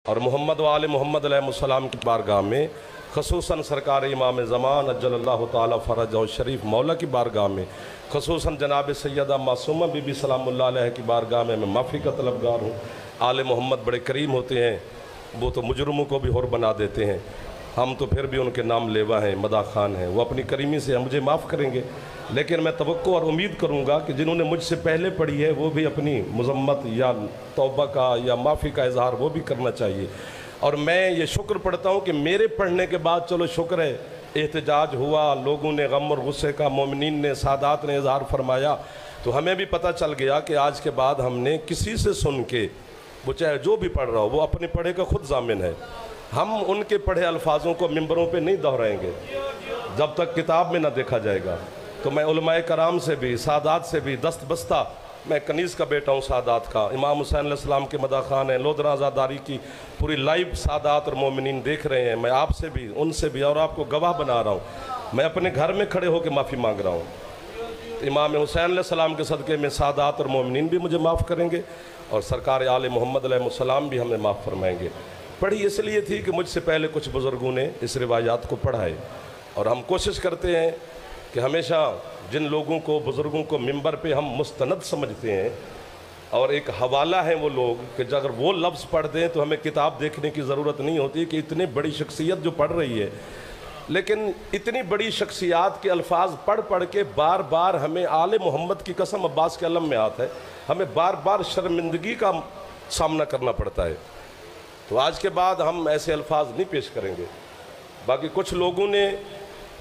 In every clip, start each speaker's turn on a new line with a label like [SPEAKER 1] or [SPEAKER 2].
[SPEAKER 1] اور محمد و آل محمد علیہ السلام کی بارگاہ میں خصوصاً سرکار امام زمان اجل اللہ تعالی فرج و شریف مولا کی بارگاہ میں خصوصاً جناب سیدہ معصومہ بی بی سلام اللہ علیہ کی بارگاہ میں معافی کا طلبگار ہوں۔ آل محمد بڑے کریم ہوتے ہیں، وہ تو مجرموں کو بھی حر بنا دیتے ہیں، ہم تو پھر بھی ان کے نام لیوا ہیں، مداح خان ہیں، وہ اپنی کریمی سے مجھے معاف کریں گے۔ لیکن میں توقع اور امید کروں گا کہ جنہوں نے مجھ سے پہلے پڑھی ہے وہ بھی اپنی مذمت یا توبہ کا یا معافی کا اظہار وہ بھی کرنا چاہیے۔ اور میں یہ شکر پڑھتا ہوں کہ میرے پڑھنے کے بعد چلو شکر ہے احتجاج ہوا، لوگوں نے غم اور غصے کا، مومنین نے، سادات نے اظہار فرمایا، تو ہمیں بھی پتہ چل گیا کہ آج کے بعد ہم نے کسی سے سن کے، وہ چاہے جو بھی پڑھ رہا ہو، وہ اپنے پڑھے کا خود ضامن ہے۔ ہم ان کے پڑھے الفاظوں کو ممبروں پہ نہیں دہرائیں گے جب تک کتاب میں نہ دیکھا جائے گا۔ تو میں علماء کرام سے بھی، سادات سے بھی دست بستہ، میں کنیز کا بیٹا ہوں سادات کا، امام حسین علیہ السلام کے مداح خان ہیں، لودھنا آزاداری کی پوری لائیو سادات اور مومنین دیکھ رہے ہیں۔ میں آپ سے بھی، ان سے بھی، اور آپ کو گواہ بنا رہا ہوں۔ میں اپنے گھر میں کھڑے ہو کے معافی مانگ رہا ہوں۔ امام حسین علیہ السلام کے صدقے میں سادات اور مومنین بھی مجھے معاف کریں گے، اور سرکار آل محمد علیہ السلام بھی ہمیں معاف فرمائیں گے۔ پڑھی اس لیے تھی کہ مجھ سے پہلے کچھ بزرگوں نے اس روایات کو پڑھا ہے، اور ہم کوشش کرتے ہیں کہ ہمیشہ جن لوگوں کو، بزرگوں کو ممبر پہ ہم مستند سمجھتے ہیں اور ایک حوالہ ہیں وہ لوگ، کہ اگر وہ لفظ پڑھ دیں تو ہمیں کتاب دیکھنے کی ضرورت نہیں ہوتی کہ اتنی بڑی شخصیت جو پڑھ رہی ہے، لیکن اتنی بڑی شخصیات کے الفاظ پڑھ پڑھ کے بار بار ہمیں آل محمد کی قسم عباس کے علم میں آتا ہے، ہمیں بار بار شرمندگی کا سامنا کرنا پڑتا ہے۔ تو آج کے بعد ہم ایسے الفاظ نہیں پیش کریں گے۔ باقی کچھ لوگوں نے،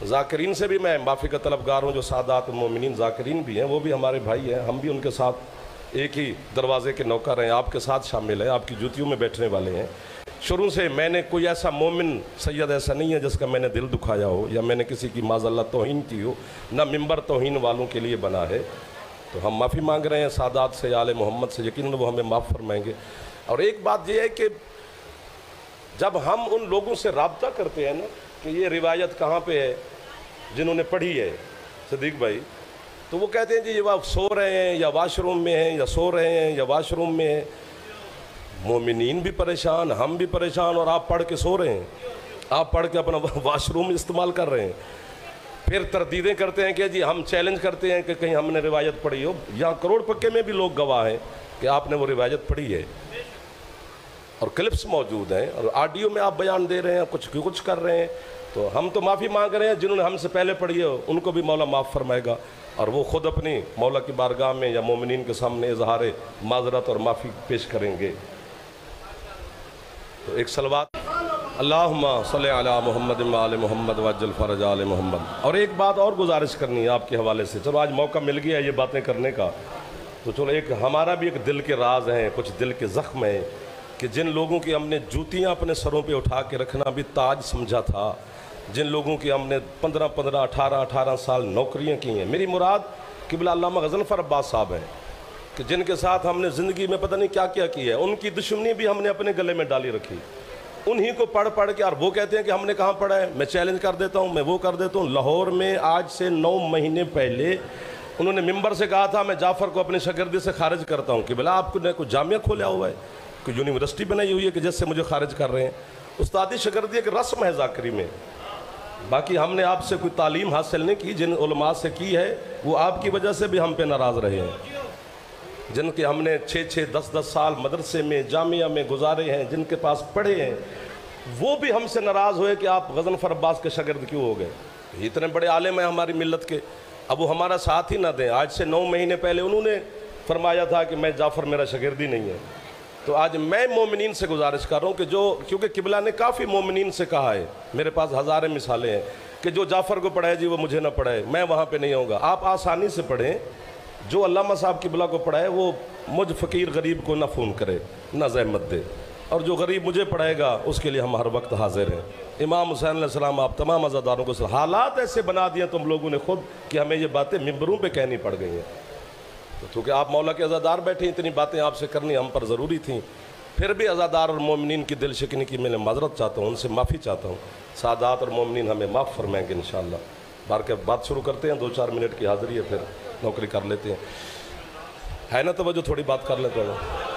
[SPEAKER 1] ذاکرین سے بھی میں معافی کا طلبگار ہوں، جو سادات مومنین ذاکرین بھی ہیں، وہ بھی ہمارے بھائی ہیں، ہم بھی ان کے ساتھ ایک ہی دروازے کے نوکر ہیں، آپ کے ساتھ شامل ہیں، آپ کی جوتیوں میں بیٹھنے والے ہیں۔ شروع سے میں نے کوئی ایسا مومن سید ایسا نہیں ہے جس کا میں نے دل دکھایا ہو یا میں نے کسی کی معاذ اللہ توہین کی ہو، نہ ممبر توہین والوں کے لیے بنا ہے۔ تو ہم معافی مانگ رہے ہیں سادات سے، آل محمد سے، یقیناً وہ ہمیں معاف فرمائیں گے۔ اور ایک بات یہ ہے کہ جب ہم ان لوگوں سے رابطہ کرتے ہیں نا کہ یہ روایت کہاں پہ ہے جنہوں نے پڑھی ہے صدیق بھائی، تو وہ کہتے ہیں جی یہ سو رہے ہیں یا واش روم میں ہیں، یا سو رہے ہیں یا واش روم میں ہیں۔ مومنین بھی پریشان، ہم بھی پریشان، اور آپ پڑھ کے سو رہے ہیں، آپ پڑھ کے اپنا واش روم استعمال کر رہے ہیں۔ پھر تردیدیں کرتے ہیں کہ جی ہم چیلنج کرتے ہیں کہ کہیں ہم نے روایت پڑھی ہو۔ یہاں کروڑ پکے میں بھی لوگ گواہ ہیں کہ آپ نے وہ روایت پڑھی ہے، اور کلپس موجود ہیں، اور آڈیو میں آپ بیان دے رہے ہیں، کچھ کر رہے ہیں۔ تو ہم تو معافی مانگ رہے ہیں، جنہوں نے ہم سے پہلے پڑھی ہے ان کو بھی مولا معاف فرمائے گا، اور وہ خود اپنی مولا کی بارگاہ میں یا مومنین کے سامنے اظہار معذرت اور معافی پیش کریں گے۔ تو ایک صلوات، اللہم صلی علی محمد و آل محمد وعجل فرج آل محمد۔ اور ایک بات اور گزارش کرنی ہے آپ کے حوالے سے، چلو آج موقع مل گیا یہ باتیں کرنے کا، تو چلو ایک ہمارا بھی ایک دل کے راز ہیں، کچھ دل کے زخم ہیں، کہ جن لوگوں کی ہم نے جوتیاں اپنے سروں پہ اٹھا کے رکھنا بھی تاج سمجھا تھا، جن لوگوں کی ہم نے 15 سال نوکریاں کی ہیں، میری مراد قبلہ علامہ غضنفر عباس صاحب ہیں، کہ جن کے ساتھ ہم نے زندگی میں پتہ نہیں کیا کیا کیا ہے، ان کی دشمنی بھی ہم نے اپنے گلے میں ڈالی رکھی، انہی کو پڑھ کے، اور وہ کہتے ہیں کہ ہم نے کہاں پڑھا ہے، میں چیلنج کر دیتا ہوں، میں وہ کر دیتا ہوں۔ لاہور میں آج سے 9 مہینے پہلے انہوں نے ممبر سے کہا تھا میں جعفر کو اپنے شاگردی سے خارج کرتا ہوں، کہ بلا آپ نے کوئی جامعہ کھولا ہوا ہے، کوئی یونیورسٹی بنائی ہوئی ہے کہ جس سے مجھے خارج کر رہے ہیں؟ استادی شاگردی ایک رسم ہے ذاکری میں، باقی ہم نے آپ سے کوئی تعلیم حاصل نہیں کی، جن علماء سے کی ہے وہ آپ کی وجہ سے بھی ہم پہ ناراض رہے ہیں، جن کے ہم نے 6 10 سال مدرسے میں، جامعہ میں گزارے ہیں، جن کے پاس پڑھے ہیں، وہ بھی ہم سے ناراض ہوئے کہ آپ غضنفر عباس کے شاگرد کیوں ہو گئے؟ اتنے بڑے عالم ہیں ہماری ملت کے، اب وہ ہمارا ساتھ ہی نہ دیں۔ آج سے 9 مہینے پہلے انہوں نے فرمایا تھا کہ میں جعفر میرا شاگرد ہی نہیں ہے۔ تو آج میں مومنین سے گزارش کر رہا ہوں کہ کیونکہ قبلہ نے کافی مومنین سے کہا ہے، میرے پاس ہزاریں مثالیں ہیں، کہ جو جعفر کو پڑھائے جی وہ مجھے نہ پڑھائے، میں وہاں پہ نہیں ہوں گا۔ آپ آسانی سے پڑھیں، جو علامہ صاحب قبلہ کو پڑھائے وہ مجھ فقیر غریب کو نہ فون کرے، نہ زحمت دے، اور جو غریب مجھے پڑھائے گا اس کے لیے ہم ہر وقت حاضر ہیں۔ امام حسین علیہ السلام آپ تمام عزاداروں کو حالات ایسے بنا دیے تم لوگوں نے خود کہ ہمیں یہ باتیں ممبروں پہ کہنی پڑ گئی ہیں، کیونکہ آپ مولا کے عزادار بیٹھے، اتنی باتیں آپ سے کرنی ہم پر ضروری تھیں۔ پھر بھی عزادار اور مومنین کی دل شکنی کی میں معذرت چاہتا ہوں، ان سے معافی چاہتا ہوں، سادات اور مومنین ہمیں معاف فرمائیں گے انشاءاللہ۔ بات شروع کرتے ہیں، 2 4 منٹ کی حاضری ہے، پھر نوکری کر لیتے ہیں، ہے نا توجہ، تھوڑی بات کر لیتے ہیں۔